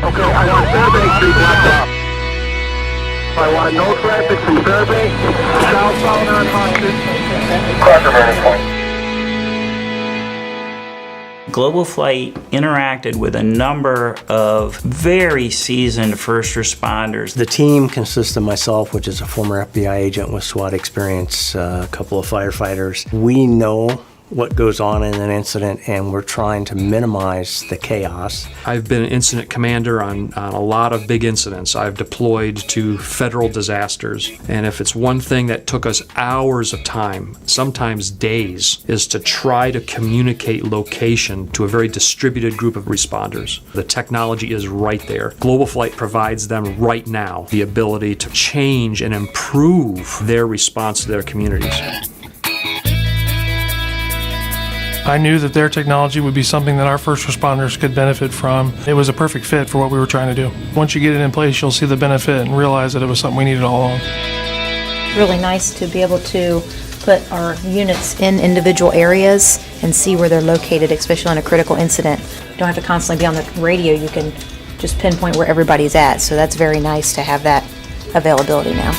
Okay, I want Fairbanks to be blocked off. I want no traffic from Fairbanks, southbound on Hudson. Cross burning point. GlobalFlyte interacted with a number of very seasoned first responders. The team consists of myself, which is a former FBI agent with SWAT experience, a couple of firefighters. We know what goes on in an incident, and we're trying to minimize the chaos. I've been an incident commander on a lot of big incidents. I've deployed to federal disasters, and if it's one thing that took us hours of time, sometimes days, is to try to communicate location to a very distributed group of responders. The technology is right there. GlobalFlyte provides them right now the ability to change and improve their response to their communities. I knew that their technology would be something that our first responders could benefit from. It was a perfect fit for what we were trying to do. Once you get it in place, you'll see the benefit and realize that it was something we needed all along. Really nice to be able to put our units in individual areas and see where they're located, especially on a critical incident. You don't have to constantly be on the radio. You can just pinpoint where everybody's at. So that's very nice to have that availability now.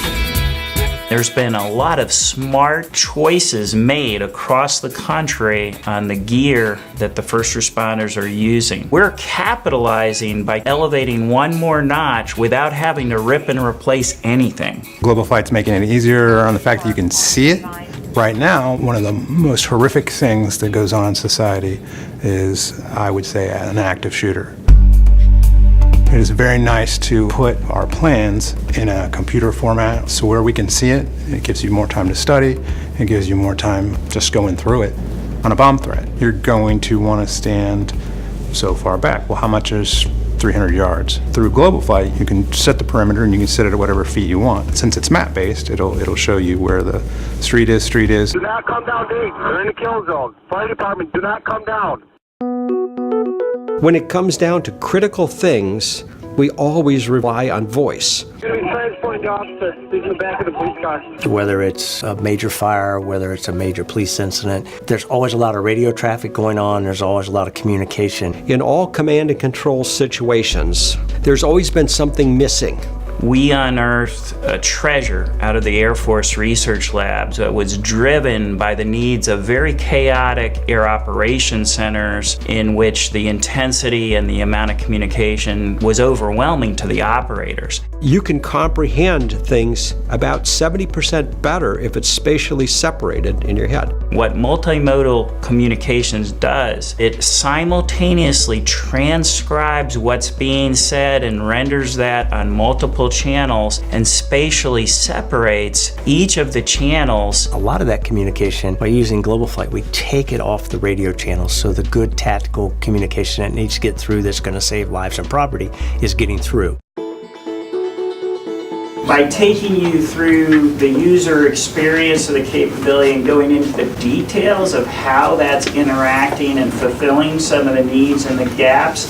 There's been a lot of smart choices made across the country on the gear that the first responders are using. We're capitalizing by elevating one more notch without having to rip and replace anything. GlobalFlyte's making it easier on the fact that you can see it. Right now, one of the most horrific things that goes on in society is, I would say, an active shooter. It is very nice to put our plans in a computer format so where we can see it. It gives you more time to study. It gives you more time just going through it. On a bomb threat, you're going to want to stand so far back. Well, how much is 300 yards? Through GlobalFlyte, you can set the perimeter and you can set it at whatever feet you want. Since it's map-based, it'll show you where the street is. Do not come down, Dave. We're in the kill zone. Fire department, do not come down. When it comes down to critical things, we always rely on voice. Transport the officer. He's in the back of the police car. Whether it's a major fire, whether it's a major police incident, there's always a lot of radio traffic going on. There's always a lot of communication. In all command and control situations, there's always been something missing. We unearthed a treasure out of the Air Force Research Labs that was driven by the needs of very chaotic air operations centers in which the intensity and the amount of communication was overwhelming to the operators. You can comprehend things about 70% better if it's spatially separated in your head. What multimodal communications does, it simultaneously transcribes what's being said and renders that on multiple channels and spatially separates each of the channels. A lot of that communication, by using GlobalFlyte, we take it off the radio channels, so the good tactical communication that needs to get through that's going to save lives and property is getting through. By taking you through the user experience of the capability and going into the details of how that's interacting and fulfilling some of the needs and the gaps,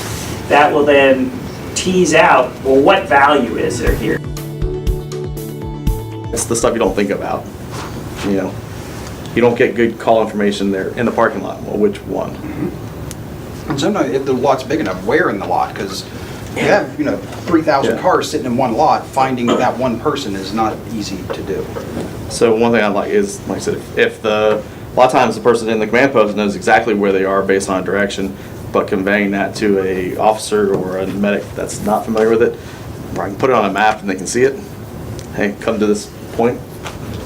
that will then tease out, well, what value is there here? It's the stuff you don't think about. You know, you don't get good call information there in the parking lot. Well, which one? Mm-hmm. And sometimes if the lot's big enough, where in the lot? Because you have, 3,000 cars sitting in one lot. Finding that one person is not easy to do. So one thing I like is, like I said, if a lot of times the person in the command post knows exactly where they are based on direction, but conveying that to a officer or a medic that's not familiar with it, I can put it on a map and they can see it. Hey, come to this point.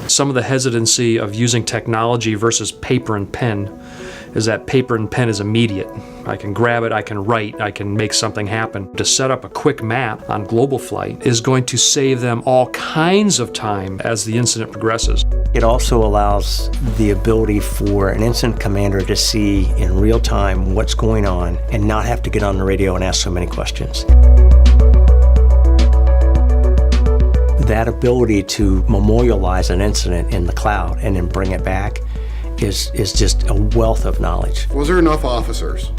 Some of the hesitancy of using technology versus paper and pen is that paper and pen is immediate. I can grab it, I can write, I can make something happen. To set up a quick map on GlobalFlyte is going to save them all kinds of time as the incident progresses. It also allows the ability for an incident commander to see in real time what's going on and not have to get on the radio and ask so many questions. That ability to memorialize an incident in the cloud and then bring it back is just a wealth of knowledge. Was there enough officers?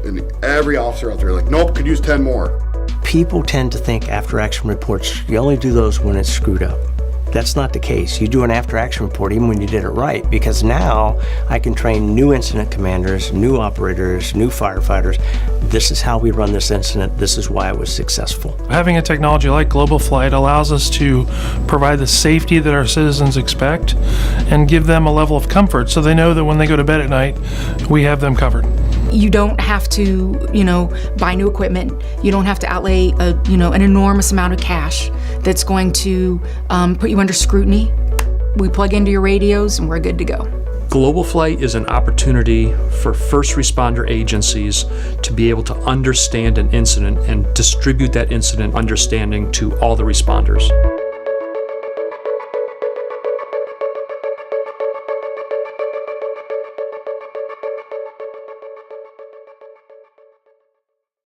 And every officer out there like, nope, could use 10 more. People tend to think after action reports, you only do those when it's screwed up. That's not the case. You do an after-action report even when you did it right, because now I can train new incident commanders, new operators, new firefighters. This is how we run this incident. This is why it was successful. Having a technology like GlobalFlyte allows us to provide the safety that our citizens expect and give them a level of comfort so they know that when they go to bed at night, we have them covered. You don't have to, buy new equipment. You don't have to outlay an enormous amount of cash that's going to put you under scrutiny. We plug into your radios and we're good to go. GlobalFlyte is an opportunity for first responder agencies to be able to understand an incident and distribute that incident understanding to all the responders.